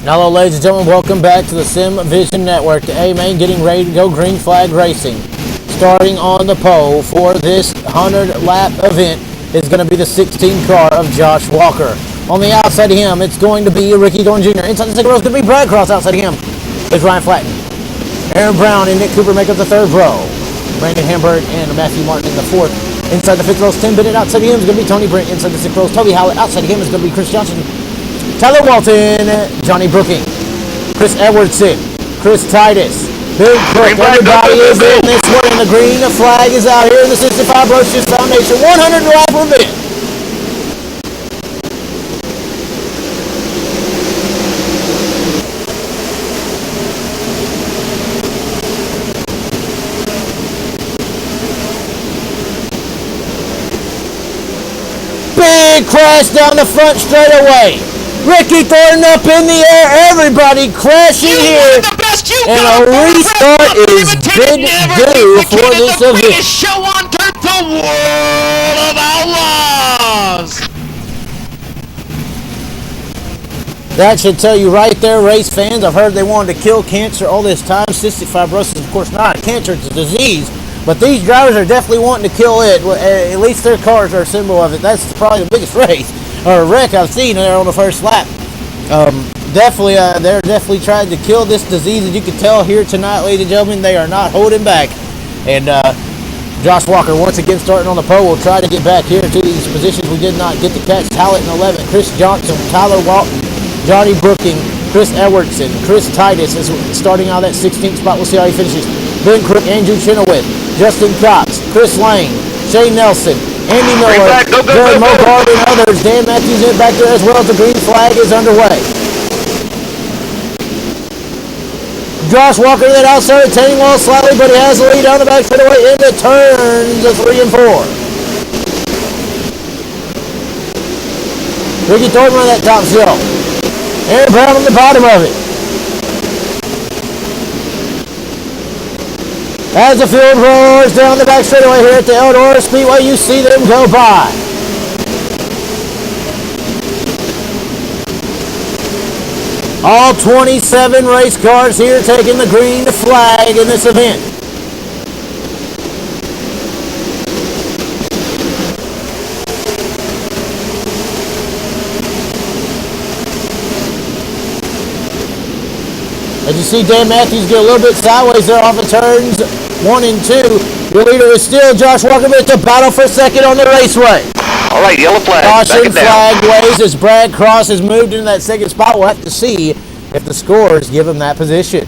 Hello, ladies and gentlemen. Welcome back to the Sim Vision Network. The A-Main getting ready to go green flag racing. Starting on the pole for this 100-lap event is going to be the 16 car of Josh Walker. On the outside of him, it's going to be Ricky Thorne Jr. Inside the second row is going to be Brad Cross. Outside of him is Ryan Flatten. Aaron Brown and Nick Cooper make up the third row. Brandon Hamburg and Matthew Martin in the fourth. Inside the fifth row is Tim Bennett. Outside of him is going to be Tony Brent. Inside the sixth row is Toby Howlett. Outside of him is going to be Chris Johnson, Tyler Walton, Johnny Brooking, Chris Edwardson, Chris Titus, Big Crook. Everybody is in this one, and the green flag is out here in the Cystic Fibrocis Foundation 100-lap event. Big crash down the front straightaway. Ricky Thornton up in the air. Everybody crashing here. And a restart is bid due for this event. Show on dirt, the World of Outlaws. That should tell you right there, race fans. I've heard they wanted to kill cancer all this time. Cystic fibrosis, of course, not a cancer, it's a disease. But these drivers are definitely wanting to kill it. At least their cars are a symbol of it. That's probably the biggest race or wreck I've seen there on the first lap. They're definitely trying to kill this disease. As you can tell here tonight, ladies and gentlemen, they are not holding back. And Josh Walker once again starting on the pole. We'll try to get back here to these positions we did not get to catch. Howlett in 11, Chris Johnson, Tyler Walton, Johnny Brooking, Chris Edwardson, Chris Titus is starting out at 16th spot. We'll see how he finishes. Ben Crook, Andrew Chenoweth, Justin Cox, Chris Lane, Shane Nelson, Andy Miller, Jared Mogard, and others. Dan Matthews in back there as well as the green flag is underway. Josh Walker then outside retaining wall slightly, but he has the lead down the back straightaway into turns 3 and 4. Ricky Thornton on that top hill. Aaron Brown on the bottom of it. As the field roars down the back straightaway here at the Eldora Speedway, you see them go by. All 27 race cars here taking the green flag in this event. As you see Dan Matthews get a little bit sideways there off of turns 1 and 2. Your leader is still Josh Walker, but it's a battle for second on the raceway. All right, yellow flag. Caution flag waves as Brad Cross has moved into that second spot. We'll have to see if the scores give him that position.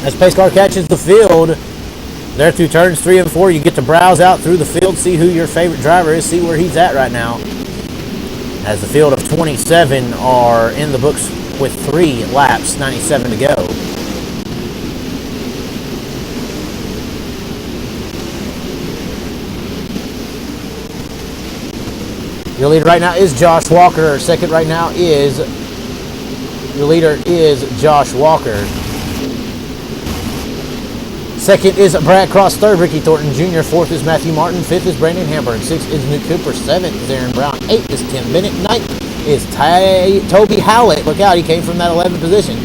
As pace car catches the field, there through turns 3 and 4, you get to browse out through the field, see who your favorite driver is, see where he's at right now. As the field of 27 are in the books with 3 laps, 97 to go. Your leader right now is Josh Walker. Second right now is, your leader is Josh Walker. Second is Brad Cross. Third, Ricky Thornton Jr. Fourth is Matthew Martin. Fifth is Brandon Hamburg. Sixth is Nick Cooper. Seventh is Aaron Brown. Eighth is Tim Bennett. Ninth is Toby Howlett. Look out, he came from that 11th position.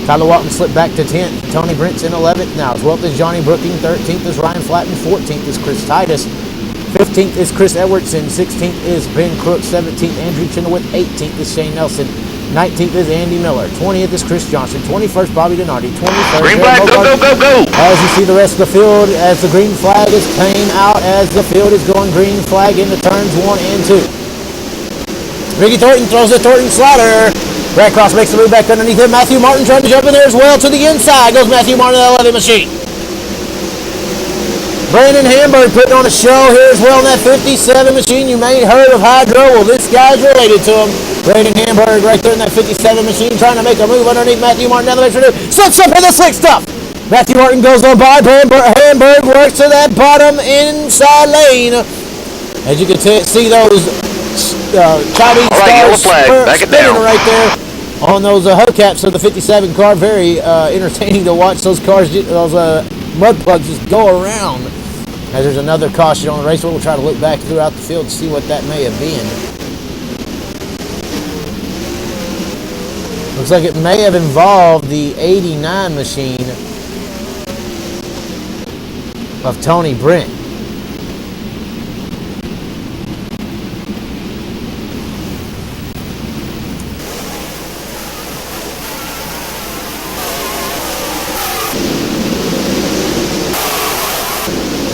Tyler Walton slipped back to 10th. Tony Brent's in 11th now. 12th is Johnny Brooking. 13th is Ryan Flatten. 14th is Chris Titus. 15th is Chris Edwardson. 16th is Ben Crook. 17th, Andrew Chenoweth. 18th is Shane Nelson. 19th is Andy Miller. 20th is Chris Johnson. 21st, Bobby Donardi. 23rd, green flag, go. As you see the rest of the field, as the green flag is came out, as the field is going green flag into turns 1 and 2. Ricky Thornton throws the Thornton slider. Brad Cross makes the move back underneath him. Matthew Martin trying to jump in there as well to the inside. Goes Matthew Martin, that 11 machine. Brandon Hamburg putting on a show here as well in that 57 machine. You may have heard of Hydro. Well, this guy's related to him. Brandon Hamburg right there in that 57 machine trying to make a move underneath Matthew Martin down the back. Slips up in the 6th up. Matthew Martin goes on by. Hamburg works to that bottom inside lane. As you can see those Chinese stars spinning right there on those hubcaps of the 57 car. Very entertaining to watch those cars, those mud plugs just go around. As there's another caution on the raceway, we'll try to look back throughout the field to see what that may have been. Looks like it may have involved the 89 machine of Tony Brent.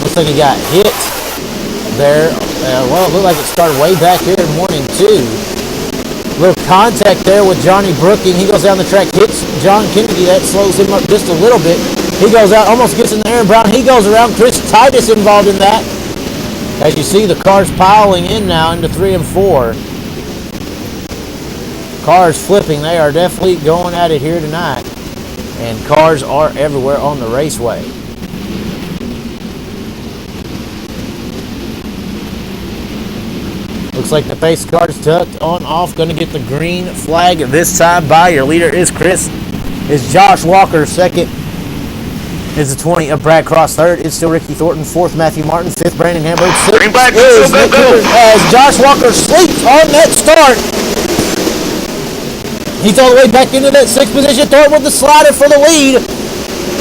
Looks like he got hit there. Well, it looked like it started way back here in morning two. Little contact there with Johnny Brooking. He goes down the track, hits John Kennedy. That slows him up just a little bit. He goes out, almost gets in the Aaron Brown. He goes around. Chris Titus involved in that. As you see, the cars piling in now into 3 and 4. Cars flipping. They are definitely going at it here tonight. And cars are everywhere on the raceway. Looks like the pace car's tucked on off. Going to get the green flag this time by. Your leader is Josh Walker. Second is the 20 of Brad Cross. Third is still Ricky Thornton. Fourth, Matthew Martin. Fifth, Brandon Hamburg. Sixth Green flag, is go, go, go. As Josh Walker sleeps on that start. He's all the way back into that sixth position. Thornton with the slider for the lead.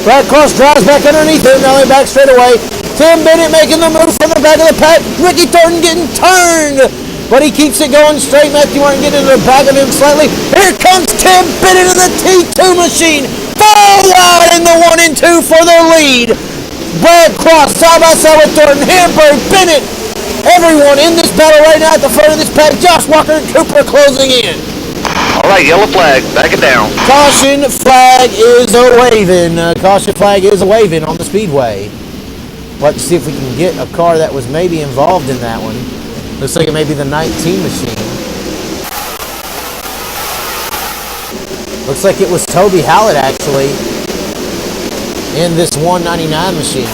Brad Cross drives back underneath him. Now they're back straight away. Tim Bennett making the move from the back of the pack. Ricky Thornton getting turned. But he keeps it going straight. Matthew Martin getting into the back of him slightly. Here comes Tim Bennett in the T2 machine. Forward in the 1 and 2 for the lead. Brad Cross side by side with Thornton. Hamburg, Bennett. Everyone in this battle right now at the front of this pack. Josh Walker and Cooper closing in. All right, yellow flag. Back it down. Caution flag is a waving. Caution flag is a waving on the speedway. Let's see if we can get a car that was maybe involved in that one. Looks like it may be the 19 machine. Looks like it was Toby Hallett actually in this 199 machine.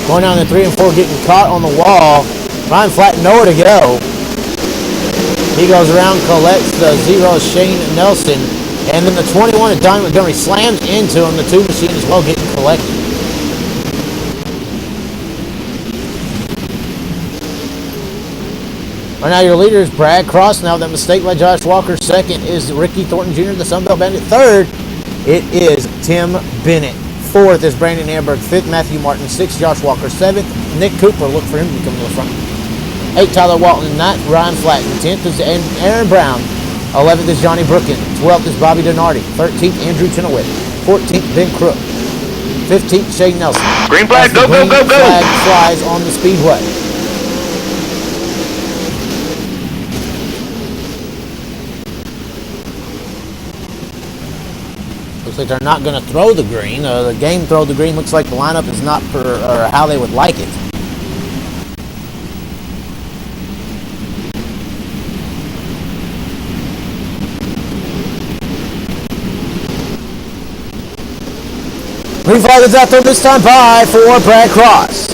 Going down to 3 and 4, getting caught on the wall. Ryan Flatt nowhere to go. He goes around, collects the 0 Shane Nelson, and then the 21 of Donnie Montgomery slams into him. The 2 machine as well getting collected. Right now your leader is Brad Cross. Now that mistake by Josh Walker. Second is Ricky Thornton Jr., the Sunbelt Bandit. Third, it is Tim Bennett. Fourth is Brandon Hamburg. Fifth, Matthew Martin. Sixth, Josh Walker. Seventh, Nick Cooper. Look for him to come to the front. Eighth, Tyler Walton. Ninth, Ryan Flatten. 10th is Aaron Brown. 11th is Johnny Brookin. 12th is Bobby Donardi. 13th, Andrew Chenoweth. 14th, Ben Crook. 15th, Shane Nelson. Green flag, go, go, go, go. Flag flies on the speedway. Looks like they're not going to throw the green. The game throw the green. Looks like the lineup is not per how they would like it. Green flag is out there this time by for Brad Cross.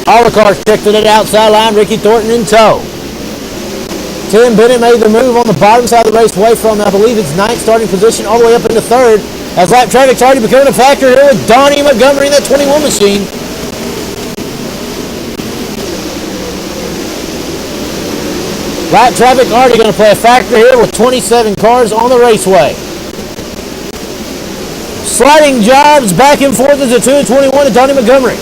All the cars checked to the outside line. Ricky Thornton in tow. Tim Bennett made the move on the bottom side of the race away from, I believe it's 9th starting position all the way up into 3rd. As lap traffic's already becoming a factor here with Donnie Montgomery in that 21 machine. Lap traffic already going to play a factor here with 27 cars on the raceway. Sliding jobs back and forth as the 2 and 21 of Donnie Montgomery.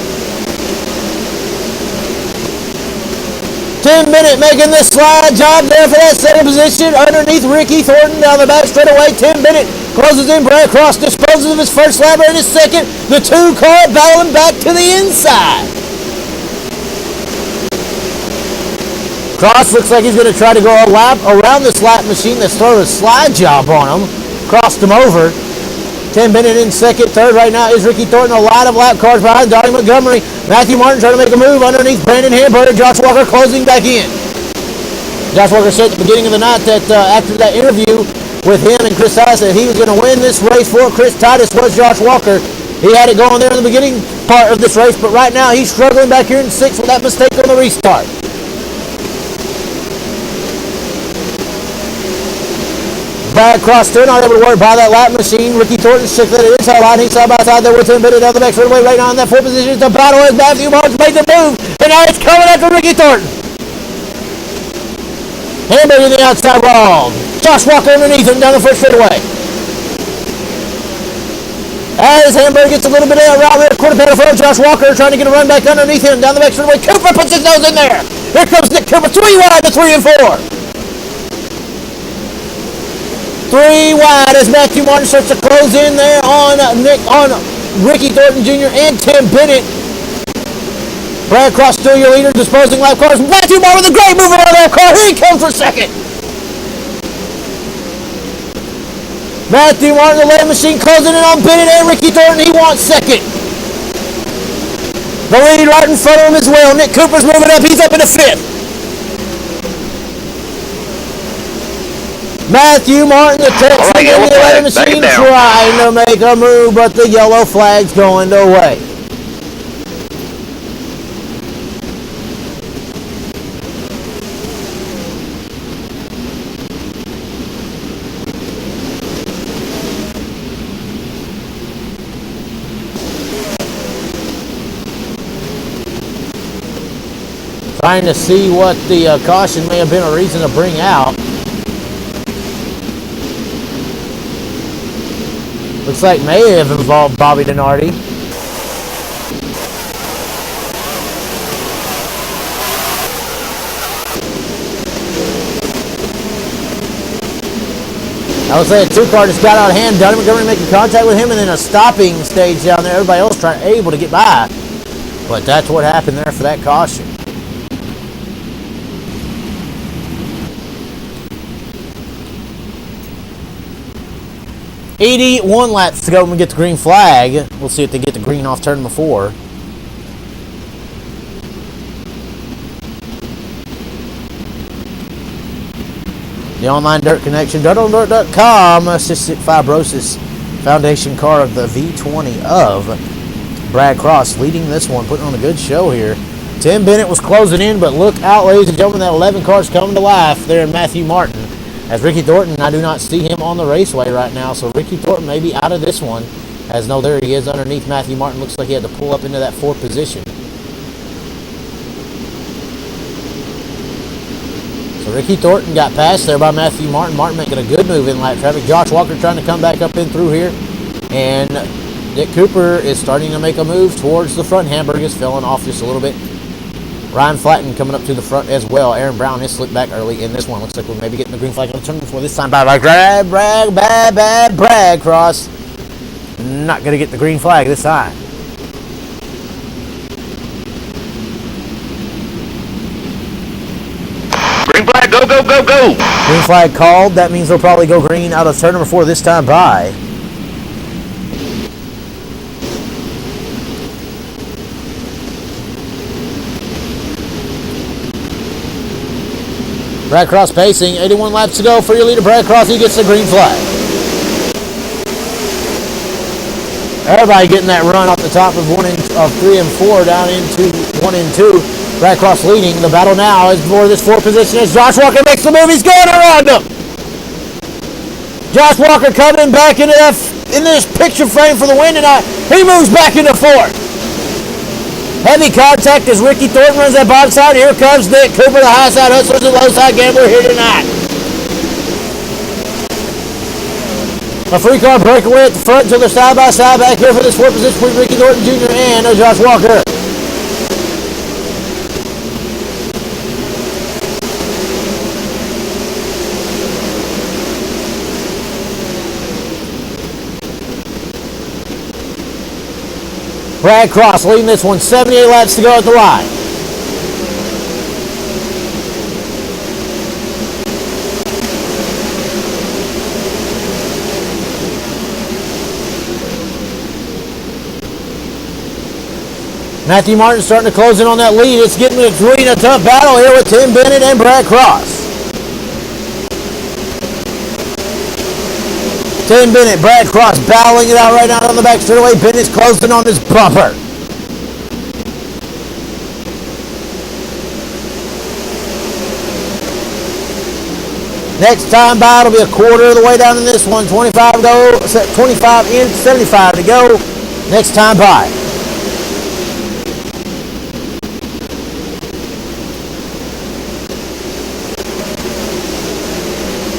Tim Bennett making this slide job there for that second position underneath Ricky Thornton down the back straight away. Tim Bennett closes in. Brad Cross disposes of his first lap in his second. The 2 car battling back to the inside. Cross looks like he's going to try to go a lap around this lap machine that's throwing a slide job on him. Crossed him over. Tim Bennett in second. Third right now is Ricky Thornton. A lot of lap cars behind Donnie Montgomery. Matthew Martin trying to make a move underneath Brandon Hamburg. Josh Walker closing back in. Josh Walker said at the beginning of the night that after that interview with him and Chris Titus that he was going to win this race for Chris Titus was Josh Walker. He had it going there in the beginning part of this race, but right now he's struggling back here in 6th with that mistake on the restart. Brad Cross still not able to work by that lap machine. Ricky Thornton shook that inside line. He's side by side there with Tim Bennett down the back straightaway right now in that 4th position. The battle is Matthew Martin's made the move, and now it's coming after Ricky Thornton. Hamburg in the outside wall. Josh Walker underneath him down the first straightaway. As Hamburg gets a little bit of that route there, quarter panel front, Josh Walker trying to get a run back underneath him down the back straightaway. Cooper puts his nose in there. Here comes Nick Cooper, 3 wide to 3 and 4. 3 wide as Matthew Martin starts to close in there on Ricky Thornton Jr. and Tim Bennett. Brad Cross still your leader, disposing lap cars. Matthew Martin with a great move on that car. Here he comes for second. Matthew Martin, the lane machine, closing in on Bennett and Ricky Thornton. He wants second. The lead right in front of him as well. Nick Cooper's moving up. He's up in the 5th. Matthew Martin, the Texan in the lane machine, trying to make a move, but the yellow flag's going away. Trying to see what the caution may have been a reason to bring out. Looks like may have involved Bobby Denardi. I would say a 2-car just got out of hand. Dunn Montgomery making contact with him, and then a stopping stage down there. Everybody else able to get by. But that's what happened there for that caution. 81 laps to go when we get the green flag. We'll see if they get the green off turn number 4. The online dirt connection, dirtondirt.com, Cystic Fibrocis Foundation car of the V20 of Brad Cross leading this one, putting on a good show here. Tim Bennett was closing in, but look out, ladies and gentlemen, that 11 car's coming to life there in Matthew Martin. As Ricky Thornton, I do not see him on the raceway right now, so Ricky Thornton may be out of this one. As no, there he is underneath Matthew Martin. Looks like he had to pull up into that 4th position. So Ricky Thornton got passed there by Matthew Martin. Martin making a good move in lap traffic. Josh Walker trying to come back up in through here. And Nick Cooper is starting to make a move towards the front. Hamburg is filling off just a little bit. Ryan Flatten coming up to the front as well. Aaron Brown is slipped back early in this one. Looks like we're maybe getting the green flag on the turn before this time by Brad Cross. Not going to get the green flag this time. Green flag, go, go, go, go. Green flag called. That means they'll probably go green out of turn number 4 this time by. Brad Cross pacing, 81 laps to go for your leader, Brad Cross. He gets the green flag. Everybody getting that run off the top of 3 and 4 down into 1 and 2. Brad Cross leading. The battle now is for this 4th position as Josh Walker makes the move. He's going around him. Josh Walker coming back into this picture frame for the win tonight. He moves back into 4th. Heavy contact as Ricky Thornton runs that bottom side. Here comes Nick Cooper, the high side hustlers and low side gambler here tonight. A 3-car breakaway at the front until they're side by side back here for this 4th position between Ricky Thornton Jr. and Josh Walker. Brad Cross leading this one, 78 laps to go at the line. Matthew Martin starting to close in on that lead. It's getting between a tough battle here with Tim Bennett and Brad Cross. Tim Bennett, Brad Cross battling it out right now on the back straightaway. Bennett's closing on his bumper. Next time by, it'll be a quarter of the way down in this one. 25 in, 75 to go. Next time by.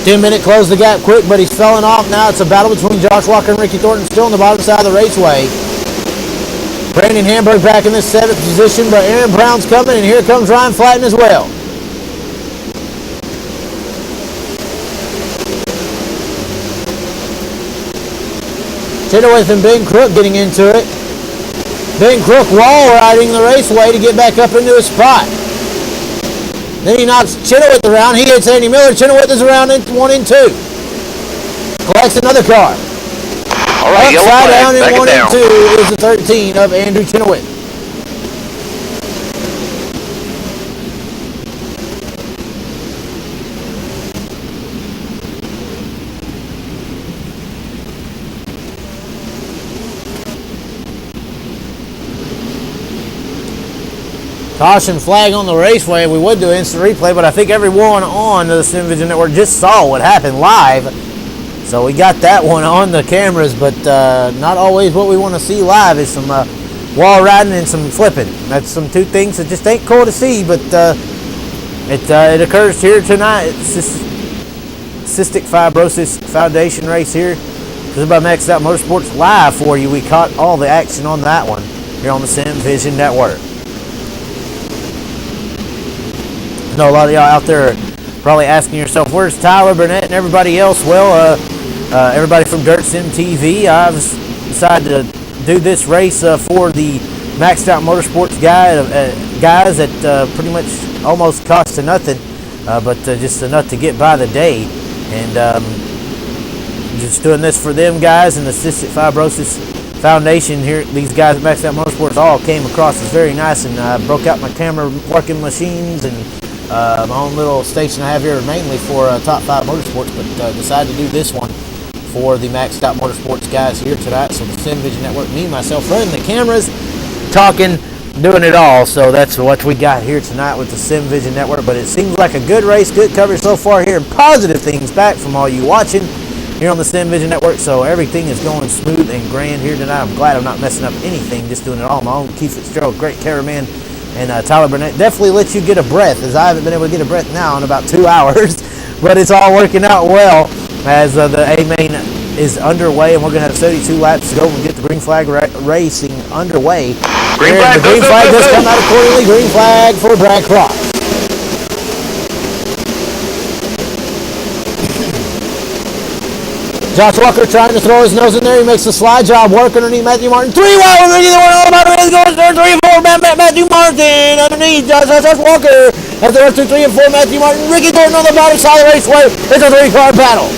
Tim Bennett closed the gap quick, but he's falling off now. It's a battle between Josh Walker and Ricky Thornton, still on the bottom side of the raceway. Brandon Hamburg back in this 7th position, but Aaron Brown's coming, and here comes Ryan Flatten as well. Chenoweth and Ben Crook getting into it. Ben Crook wall riding the raceway to get back up into his spot. Then he knocks Chenoweth around. He hits Andy Miller. Chenoweth is around in 1 and 2. Collects another car. All right, upside down in back 1 it and down. 2 is the 13 of Andrew Chenoweth. Caution flag on the raceway. We would do instant replay, but I think everyone on the Sim Vision Network just saw what happened live. So we got that one on the cameras, but not always what we want to see live is some wall riding and some flipping. That's some two things that just ain't cool to see, but it occurs here tonight. It's just Cystic Fibrocis Foundation race here. This is by Maxxed Out Motorsports live for you. We caught all the action on that one here on the Sim Vision Network. I know a lot of y'all out there are probably asking yourself, where's Tyler Burnett and everybody else? Well, everybody from Dirt Sim TV, I've decided to do this race for the Maxxed Out Motorsports guys that pretty much almost cost to nothing, but just enough to get by the day. And just doing this for them guys and the Cystic Fibrosis Foundation here. These guys at Maxxed Out Motorsports all came across as very nice, and I broke out my camera working machines and my own little station I have here mainly for Top 5 Motorsports, but decided to do this one for the Maxxed Out Motorsports guys here tonight. So the Sim Vision Network, me and myself running the cameras, talking, doing it all. So that's what we got here tonight with the Sim Vision Network. But it seems like a good race, good coverage so far here, and positive things back from all you watching here on the Sim Vision Network. So everything is going smooth and grand here tonight. I'm glad I'm not messing up anything, just doing it all on my own. Keith Fitzgerald, great cameraman. And Tyler Burnett definitely lets you get a breath, as I haven't been able to get a breath now in about 2 hours. But it's all working out well as the A-Main is underway, and we're going to have 32 laps to go and get the green flag racing underway. Green flag, the green flag does come out accordingly. Green flag for Brad Cross. Josh Walker trying to throw his nose in there. He makes the slide job work underneath Matthew Martin. 3 wide with Ricky Thornton all about it. Goes there. 3 and 4. Matthew Martin underneath Josh Walker. As they run through 3 and 4, Matthew Martin. Ricky Thornton on the bottom side of the raceway. It's a 3-car battle.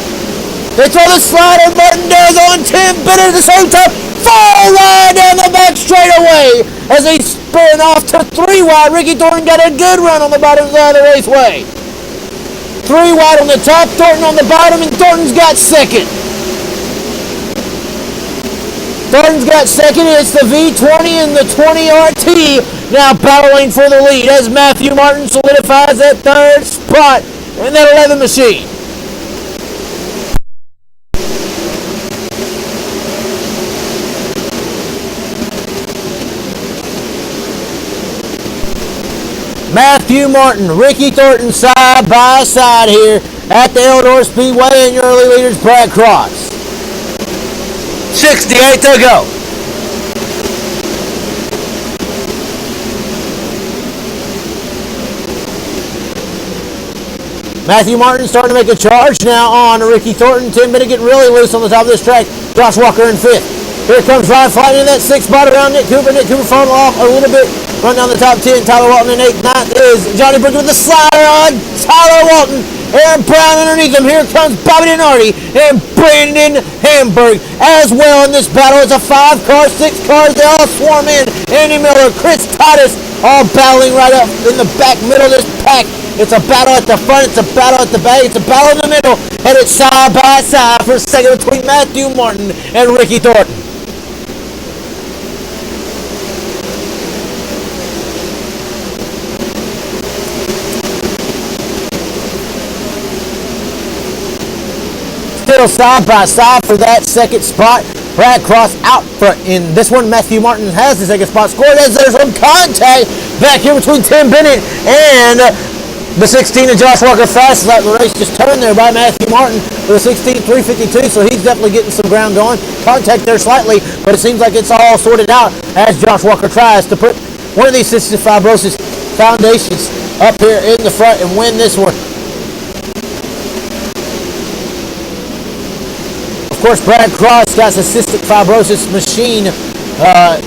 They throw the slide, and Martin does on Tim Bennett at the same time. 4 wide down the back straightaway as they spin off to 3 wide. Ricky Thornton got a good run on the bottom side of the raceway. 3 wide on the top, Thornton on the bottom, and Thornton's got second. Thornton's got second, and it's the V20 and the 20 RT now battling for the lead as Matthew Martin solidifies that 3rd spot in that 11 machine. Matthew Martin, Ricky Thornton side by side here at the Eldora Speedway, and your early leaders, Brad Cross. 68 to go. Matthew Martin starting to make a charge now on Ricky Thornton. Tim Bennett getting really loose on the top of this track. Josh Walker in 5th. Here comes Ryan Flatten in that 6th spot around Nick Cooper. Nick Cooper falling off a little bit. Run down the top 10. Tyler Walton in 8th. 9th is Johnny Bricker with the slider on Tyler Walton. Aaron Brown underneath him. Here comes Bobby Denardi and Brandon Hamburg as well in this battle. It's a 5-car, 6 cars. They all swarm in. Andy Miller, Chris Titus, all battling right up in the back middle of this pack It's a battle at the front. It's a battle at the back. It's a battle in the middle. And it's side by side for a second between Matthew Martin and Ricky Thornton. Still side by side for that second spot. Brad Cross out front in this one. Matthew Martin has the second spot scored as there's some contact back here between Tim Bennett and the 16 and Josh Walker. Fastest lap of the race just turned there by Matthew Martin with a 16.352, so he's definitely getting some ground going. Contact there slightly, but it seems like it's all sorted out as Josh Walker tries to put one of these Cystic Fibrocis Foundations up here in the front and win this one. Of course, Brad Cross got a Cystic Fibrocis machine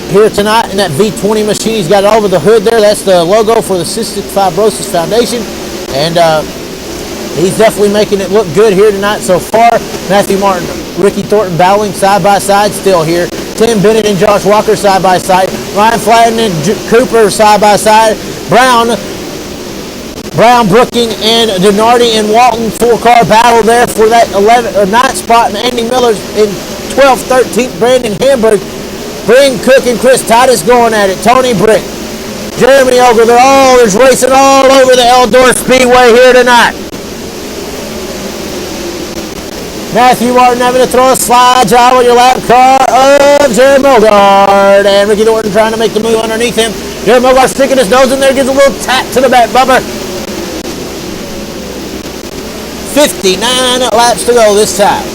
here tonight in that V20 machine. He's got it over the hood there. That's the logo for the Cystic Fibrosis Foundation. And he's definitely making it look good here tonight so far. Matthew Martin, Ricky Thornton battling side by side still here. Tim Bennett and Josh Walker side by side. Ryan Flatten and Cooper side by side. Brown, Brooking, and Denardi and Walton four-car battle there for that 11th or 9th spot. And Andy Miller's in 12th, 13th. Brandon Hamburg, Bryn Cook, and Chris Titus going at it. Tony Brick, Jeremy Ogre, there's racing all over the Eldora Speedway here tonight. Matthew Martin having to throw a slide job on your lap car of Jeremy Mogard. And Ricky Thornton trying to make the move underneath him. Jeremy Mogard sticking his nose in there, gives a little tap to the back bumper. 59 laps to go this time.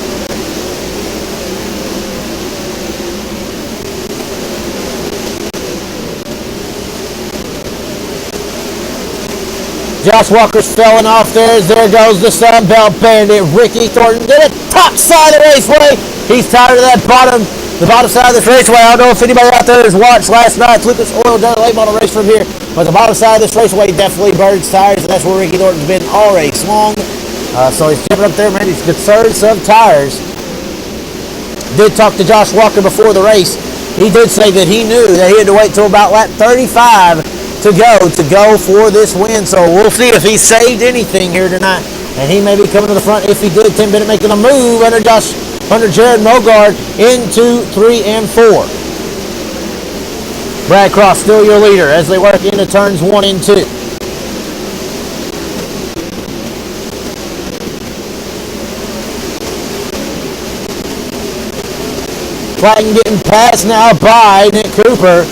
Josh Walker's falling off there. There goes the Sunbelt Bandit. Ricky Thornton to the top side of the raceway. He's tired of that the bottom side of this raceway. I don't know if anybody out there has watched last night's Lucas Oil Dirt Late Model race from here, but the bottom side of this raceway definitely burns tires, and that's where Ricky Thornton's been all race long. So he's jumping up there, man. He's concerned some tires. Did talk to Josh Walker before the race. He did say that he knew that he had to wait till about lap 35 to go for this win. So we'll see if he saved anything here tonight. And he may be coming to the front if he did. Tim Bennett making a move under Jared Mogard into 3 and 4. Brad Cross still your leader as they work into turns 1 and 2. Flatten getting passed now by Nick Cooper.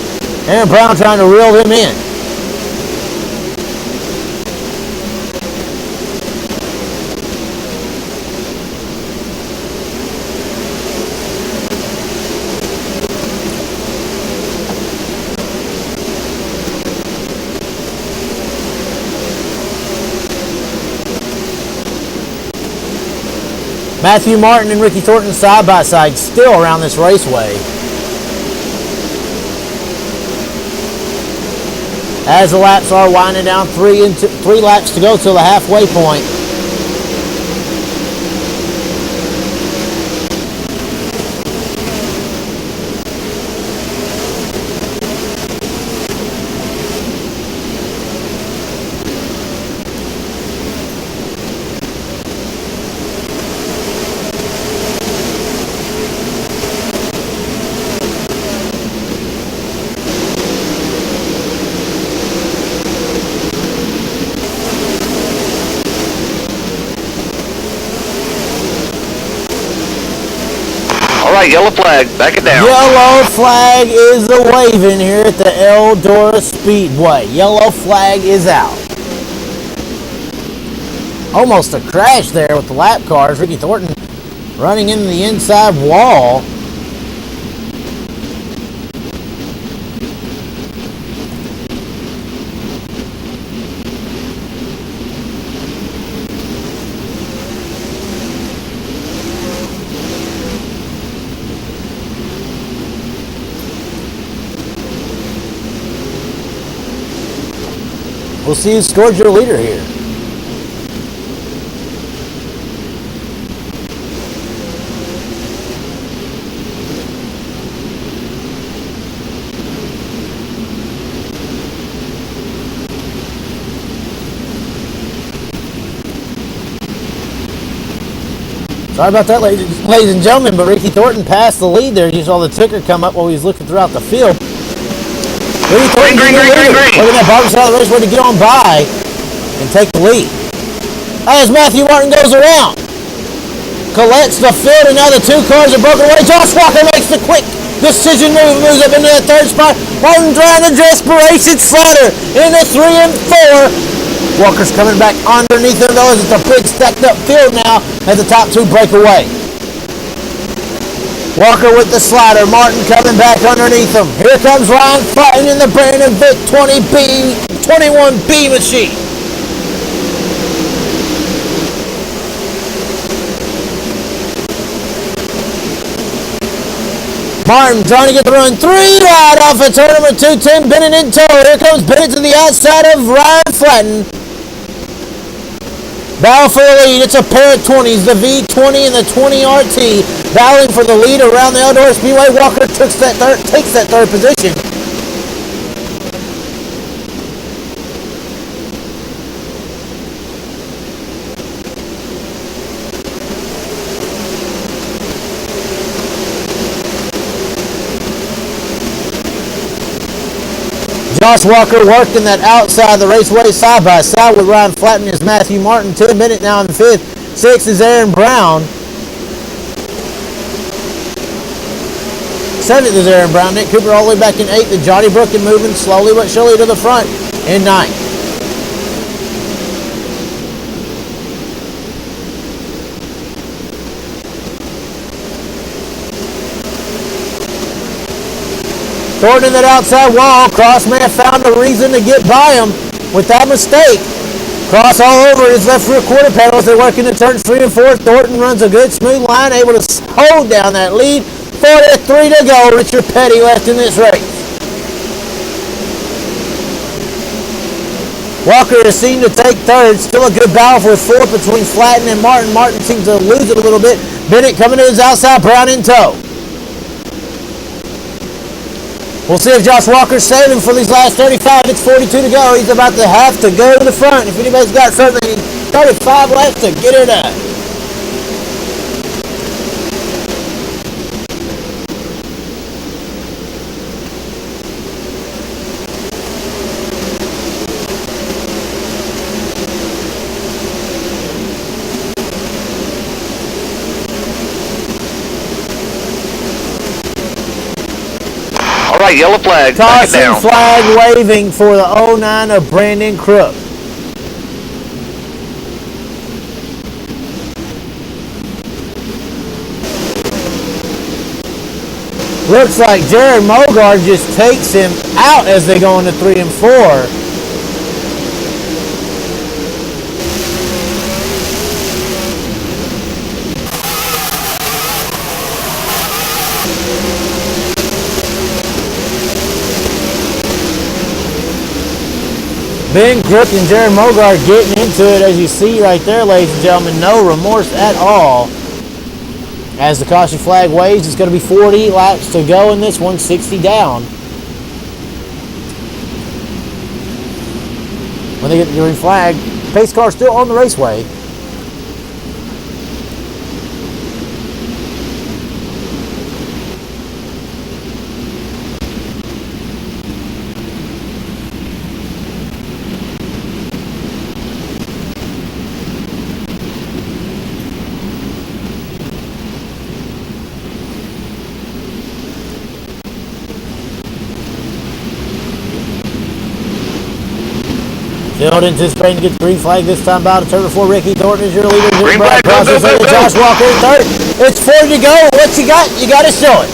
Aaron Brown trying to reel them in. Matthew Martin and Ricky Thornton side by side still around this raceway. As the laps are winding down, 3 laps to go till the halfway point. All right, yellow flag, back it down. Yellow flag is waving here at the Eldora Speedway. Yellow flag is out. Almost a crash there with the lap cars. Ricky Thornton running into the inside wall. We'll see who scored your leader here. Sorry about that, ladies and gentlemen, but Ricky Thornton passed the lead there. You saw the ticker come up while he was looking throughout the field. Ricky Thornton, green. Looking at Barbara side of the race, way to get on by and take the lead. As Matthew Martin goes around, collects the field, and now the two cars are broken away. Josh Walker makes the quick decision move, moves up into the third spot. Martin trying to desperation slider into 3 and 4. Walker's coming back underneath him, though, as it's a big stacked up field now as the top two break away. Walker with the slider, Martin coming back underneath him. Here comes Ryan fighting in the Brandon Vic 21B machine. Martin trying to get the run 3 wide off of turn number 210, Bennett in tow. Here comes Bennett to the outside of Ryan Flatton. Battle for the lead. It's a pair of 20s, the V20 and the 20 RT, battling for the lead around the Eldora Speedway. Walker takes that third position. Josh Walker working that outside the raceway side by side with Ryan Flatton is Matthew Martin. 10 Bennett now in 5th. 6th is Aaron Brown. 7th is Aaron Brown. Nick Cooper all the way back in 8th. And Johnny Brookin moving slowly but surely to the front in 9th. Thornton in that outside wall. Cross may have found a reason to get by him with that mistake. Cross all over his left rear quarter panel as they're working in turns 3 and 4. Thornton runs a good smooth line, able to hold down that lead. 43 to go. Richard Petty left in this race. Walker is seen to take third. Still a good battle for 4th between Flatton and Martin. Martin seems to lose it a little bit. Bennett coming to his outside. Brown in tow. We'll see if Josh Walker's saving for these last 35. It's 42 to go. He's about to have to go to the front. If anybody's got something, 35 left to get her done. Alright, yellow flag. Caution flag waving for the 09 of Brandon Crook. Looks like Jared Mogard just takes him out as they go into 3 and 4. Ben Crook and Jared Mogard getting into it, as you see right there, ladies and gentlemen. No remorse at all. As the caution flag waves, it's going to be 40 laps to go in this one, 60 down. When they get the green flag, pace car still on the raceway. Field anticipating to get the green flag this time. About to turn 4. Ricky Thornton is your leader. Green flag, go. Josh Walker in 3rd. It's 40 to go. What you got? You got to show it.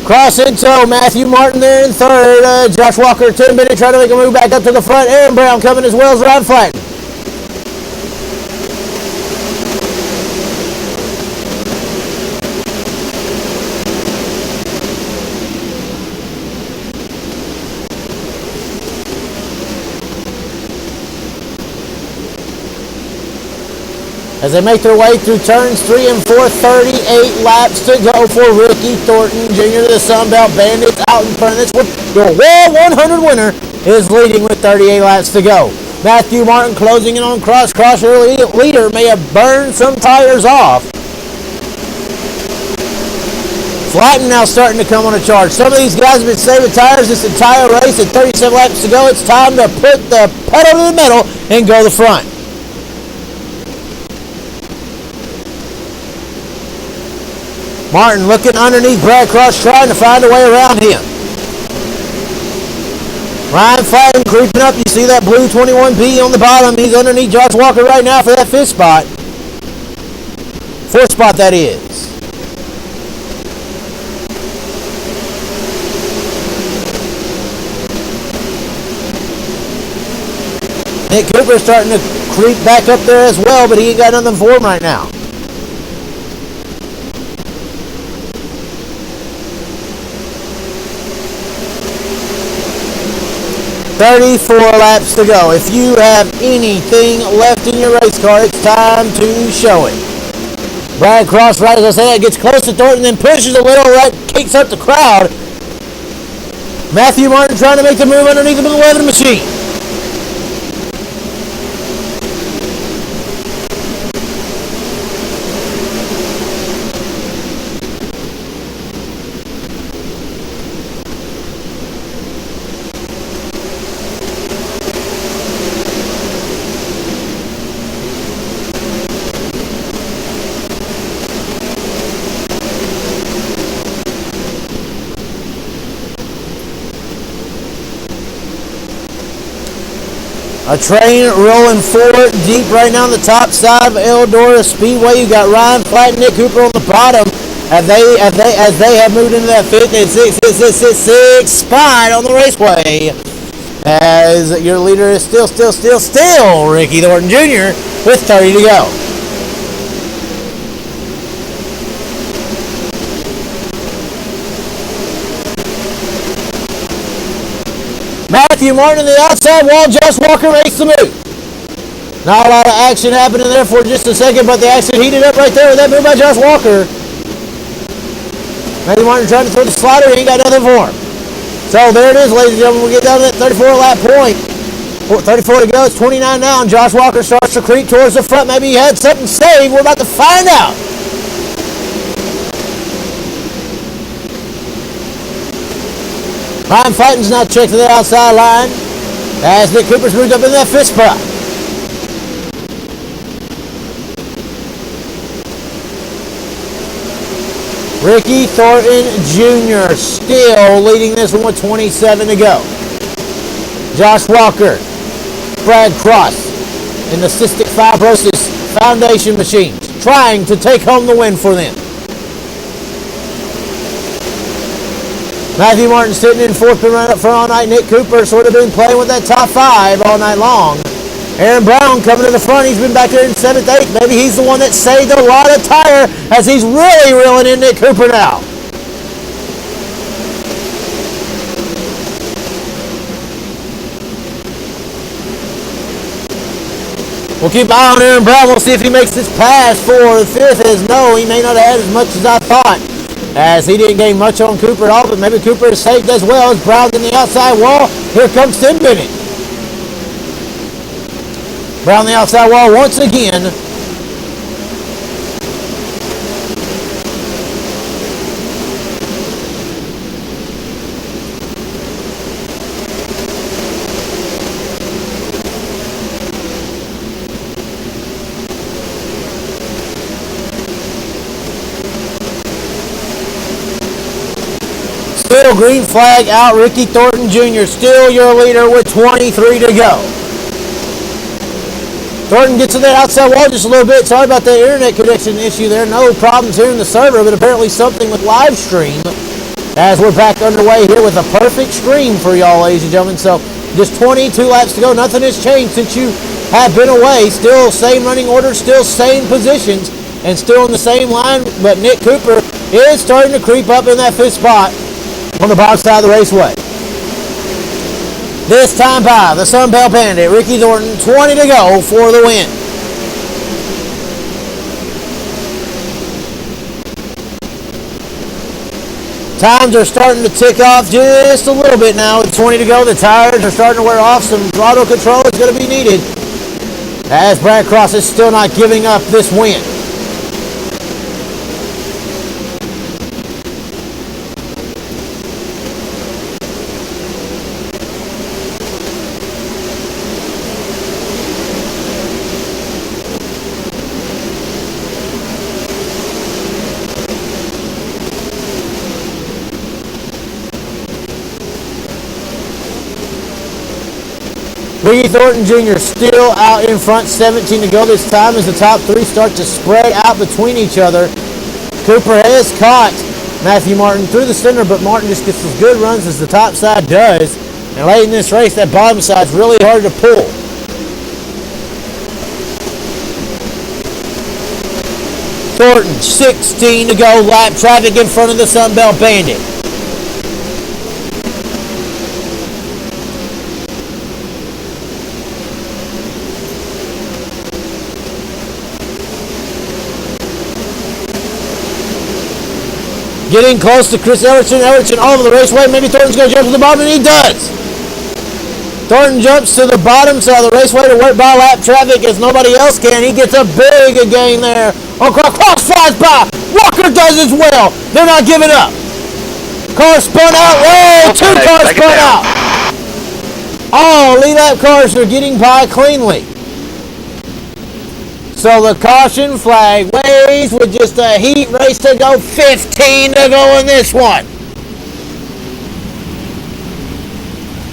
Cross in tow. Matthew Martin there in 3rd. Josh Walker 10 minutes trying to make a move back up to the front. Aaron Brown coming as well as Ryan Flatton. As they make their way through turns 3 and 4, 38 laps to go for Ricky Thornton, Jr. The Sunbelt Bandits out in front of this one. Your World 100 winner is leading with 38 laps to go. Matthew Martin closing in on Cross. Your leader may have burned some tires off. Flatten now starting to come on a charge. Some of these guys have been saving tires this entire race. At 37 laps to go, it's time to put the pedal to the metal and go to the front. Martin looking underneath Brad Cross, trying to find a way around him. Ryan Flatten creeping up. You see that blue 21B on the bottom. He's underneath Josh Walker right now for that fifth spot. Fourth spot, that is. Nick Cooper starting to creep back up there as well, but he ain't got nothing for him right now. $34 laps to go. If you have anything left in your race car, it's time to show it. Brad Cross, right as I said, gets close to Thornton, then pushes a little, that kicks up the crowd. Matthew Martin trying to make the move underneath the 11 machine. A train rolling forward deep right now on the top side of Eldora Speedway. You got Ryan Flatt and Nick Cooper on the bottom as they have moved into that fifth and sixth spot on the raceway. As your leader is still Ricky Thornton Jr. with 30 to go. Matthew Martin on the outside wall. Josh Walker makes the move. Not a lot of action happening there for just a second, but the action heated up right there with that move by Josh Walker. Matthew Martin trying to throw the slider. He ain't got nothing for him. So there it is, ladies and gentlemen. We get down to that 34 lap point. 34 to go. It's 29 now, and Josh Walker starts to creep towards the front. Maybe he had something saved. We're about to find out. Ryan Flatten's now checked to the outside line as Nick Cooper's moved up in that fifth spot. Ricky Thornton Jr. still leading this one with 27 to go. Josh Walker, Brad Cross in the Cystic Fibrocis Foundation machines trying to take home the win for them. Matthew Martin sitting in fourth and run up front all night. Nick Cooper sort of been playing with that top five all night long. Aaron Brown coming to the front. He's been back there in 7th, 8th. Maybe he's the one that saved a lot of tire as he's really reeling in Nick Cooper now. We'll keep an eye on Aaron Brown. We'll see if he makes this pass for the fifth. As no, he may not have had as much as I thought, as he didn't gain much on Cooper at all, but maybe Cooper is saved as well as Brown's in the outside wall. Here comes Tim Bennett. Brown the outside wall once again. Still green flag out. Ricky Thornton Jr. still your leader with 23 to go. Thornton gets to that outside wall just a little bit. Sorry about the internet connection issue there. No problems here in the server, but apparently something with live stream as we're back underway here with a perfect stream for y'all, ladies and gentlemen. So just 22 laps to go. Nothing has changed since you have been away. Still same running order, still same positions, and still in the same line. But Nick Cooper is starting to creep up in that fifth spot on the bottom side of the raceway. This time by the Sunbelt Bandit, Ricky Thornton, 20 to go for the win. Times are starting to tick off just a little bit now. With 20 to go, the tires are starting to wear off. Some throttle control is going to be needed, as Brad Cross is still not giving up this win. Ricky Thornton Jr. still out in front, 17 to go this time as the top three start to spread out between each other. Cooper has caught Matthew Martin through the center, but Martin just gets as good runs as the top side does. And late in this race, that bottom side's really hard to pull. Thornton, 16 to go, lap traffic in front of the Sunbelt Bandit. Getting close to Chris Everton. Everton all over the raceway. Maybe Thornton's going to jump to the bottom, and he does. Thornton jumps to the bottom side of the raceway to work by lap traffic as nobody else can. He gets a big gain there. Cross flies by. Walker does as well. They're not giving up. Car spun out. Whoa, two cars spun out. All lead lap cars are getting by cleanly. So the caution flag waves with just a heat race to go, 15 to go in this one.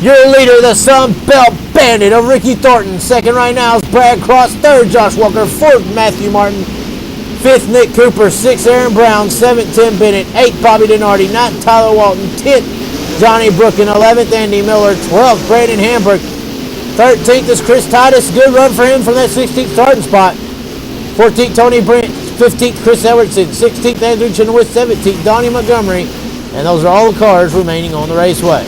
Your leader, the Sunbelt Bandit of Ricky Thornton. Second right now is Brad Cross. Third, Josh Walker. Fourth, Matthew Martin. Fifth, Nick Cooper. Sixth, Aaron Brown. Seventh, Tim Bennett. Eighth, Bobby Denardi. Ninth, Tyler Walton. 10th, Johnny Brook. And 11th, Andy Miller. 12th, Brandon Hamburg. 13th is Chris Titus. Good run for him from that 16th starting spot. 14th, Tony Brent. 15th, Chris Edwardson. 16th, Andrew Chenoweth. 17th, Donnie Montgomery. And those are all the cars remaining on the raceway.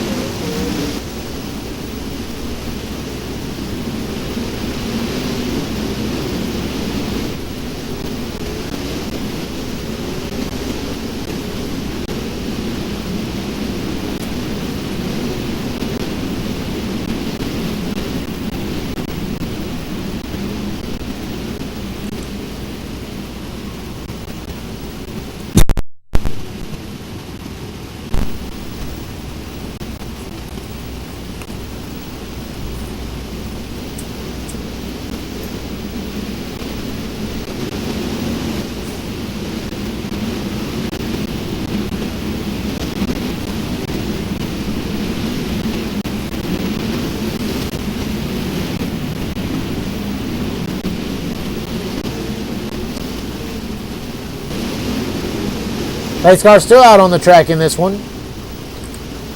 Pace car's still out on the track in this one.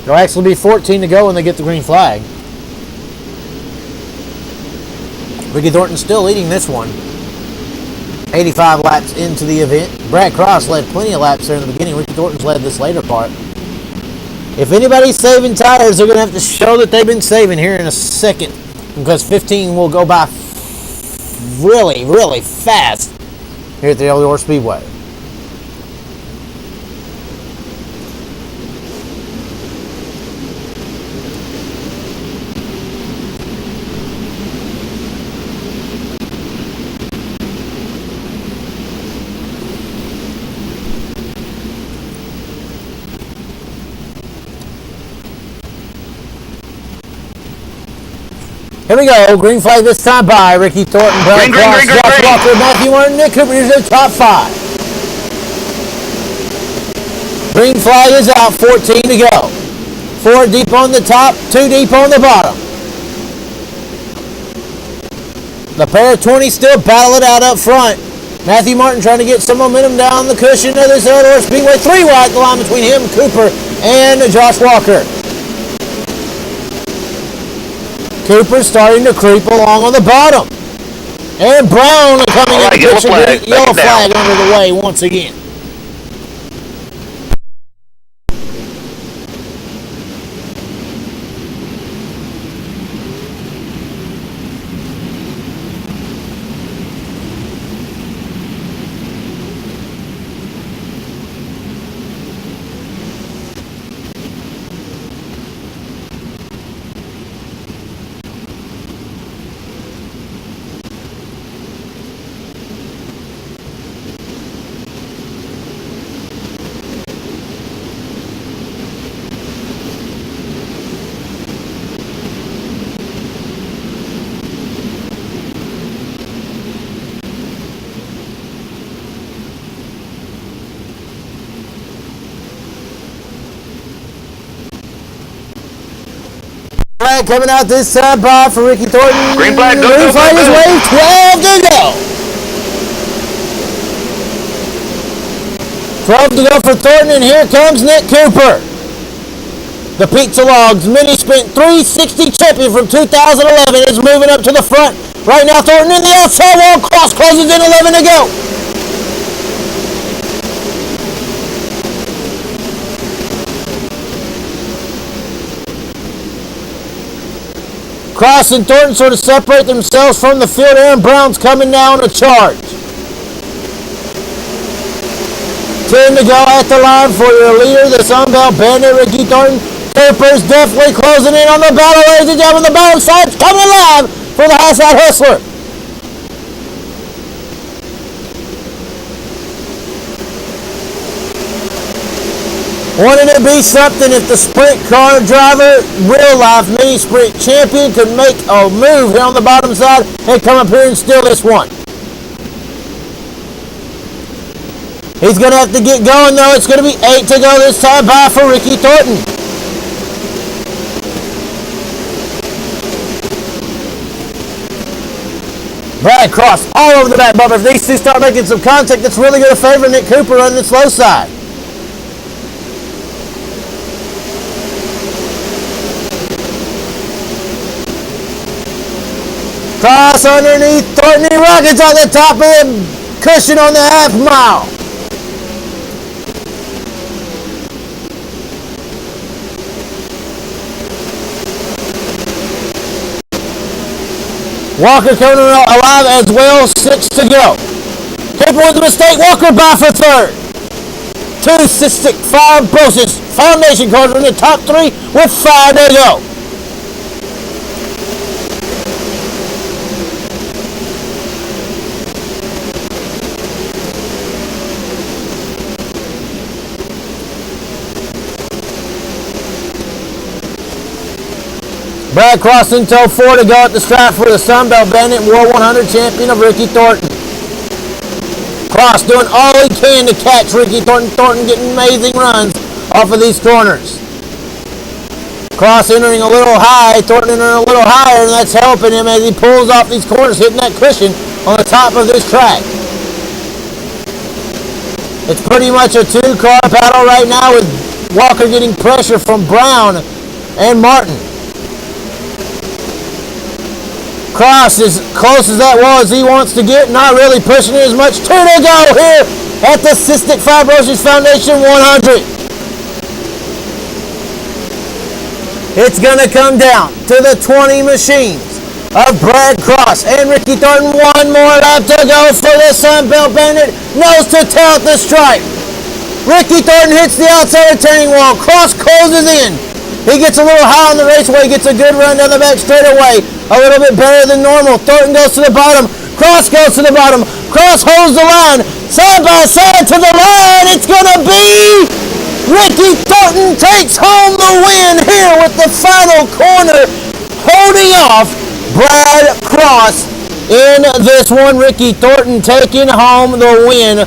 It'll actually be 14 to go when they get the green flag. Ricky Thornton still leading this one. 85 laps into the event. Brad Cross led plenty of laps there in the beginning. Ricky Thornton's led this later part. If anybody's saving tires, they're going to have to show that they've been saving here in a second, because 15 will go by really, really fast here at the Eldora Speedway. Here we go. Green flag this time by Ricky Thornton, Brad Cross, Josh Walker, Matthew Martin, Nick Cooper. Here's their top five. Green flag is out. 14 to go. 4 deep on the top, 2 deep on the bottom. The pair of 20 still battle it out up front. Matthew Martin trying to get some momentum down the cushion of this Eldora Speedway. 3 wide the line between him, Cooper, and Josh Walker. Cooper starting to creep along on the bottom. And Brown coming in the picture. Yellow flag under the way once again. flag coming out this side by for Ricky Thornton. Green flag, go, Green go, flag go, is go. waved, 12 to go. 12 to go for Thornton, and here comes Nick Cooper. The Pizza Logs Mini Sprint 360 champion from 2011 is moving up to the front. Right now, Thornton in the outside wall. Cross closes in, 11 to go. Cross and Thornton sort of separate themselves from the field. Aaron Brown's coming down a charge. 10 to go at the line for your leader, the Sunbelt Bandit, Ricky Thornton. Cooper's definitely closing in on the battle. Ladies and gentlemen, the bottom side's coming alive for the High Side Hustler. Wouldn't it be something if the sprint car driver, real life mini sprint champion, could make a move here on the bottom side and come up here and steal this one? He's going to have to get going though. It's going to be 8 to go this time by for Ricky Thornton. Brad Cross all over the back bumper. If these two start making some contact, that's really going to favor Nick Cooper on the slow side. Cross underneath Thornton. He rockets on the top of the cushion on the half mile. Walker coming alive as well, 6 to go. Cooper with a mistake, Walker by for third. 2 Cystic Fibrocis Foundation cars are in the top 3 with 5 to go. Brad Cross in tow, 4 to go at the stripe for the Sunbelt Bandit World 100 champion of Ricky Thornton. Cross doing all he can to catch Ricky Thornton. Thornton getting amazing runs off of these corners. Cross entering a little high, Thornton entering a little higher, and that's helping him as he pulls off these corners, hitting that cushion on the top of this track. It's pretty much a 2-car battle right now with Walker getting pressure from Brown and Martin. Cross as close as that was he wants to get, not really pushing it as much. 2 to go here at the Cystic Fibrocis Foundation 100. It's going to come down to the 20 machines of Brad Cross and Ricky Thornton. 1 more lap to go for the Sunbelt Bandit. Nose to tail at the stripe. Ricky Thornton hits the outside retaining wall. Cross closes in. He gets a little high on the raceway, gets a good run down the back straightaway. A little bit better than normal. Thornton goes to the bottom. Cross goes to the bottom. Cross holds the line. Side by side to the line. It's going to be Ricky Thornton takes home the win here with the final corner, holding off Brad Cross in this one. Ricky Thornton taking home the win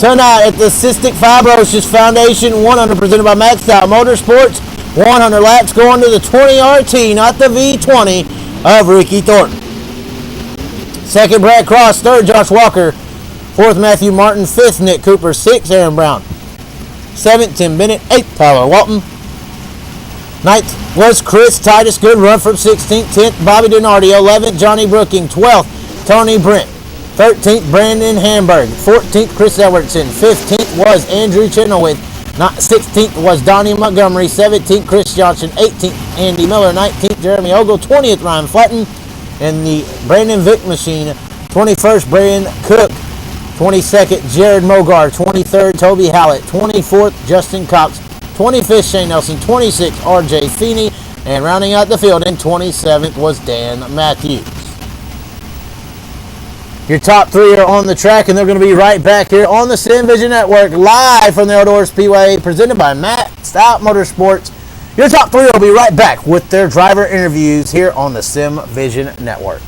tonight at the Cystic Fibrocis Foundation 100 presented by Maxxed Out Motorsports. 100 laps going to the 20 RT, not the V20 of Ricky Thornton. Second, Brad Cross. Third, Josh Walker. Fourth, Matthew Martin. Fifth, Nick Cooper. Sixth, Aaron Brown. Seventh, Tim Bennett. Eighth, Tyler Walton. Ninth was Chris Titus. Good run from 16th. 10th, Bobby Denardi. 11th, Johnny Brooking. 12th, Tony Brent. 13th, Brandon Hamburg. 14th, Chris Edwardson. 15th was Andrew Chenoweth. 16th was Donnie Montgomery. 17th, Chris Johnson. 18th, Andy Miller. 19th, Jeremy Ogle. 20th, Ryan Flatton. And the Brandon Vick machine. 21st, Brian Cook. 22nd, Jared Mogar. 23rd, Toby Hallett. 24th, Justin Cox. 25th, Shane Nelson. 26th, RJ Feeney. And rounding out the field in 27th was Dan Matthews. Your top 3 are on the track, and they're going to be right back here on the Sim Vision Network, live from the Eldora Speedway, presented by Maxxed Out Motorsports. Your top 3 will be right back with their driver interviews here on the Sim Vision Network.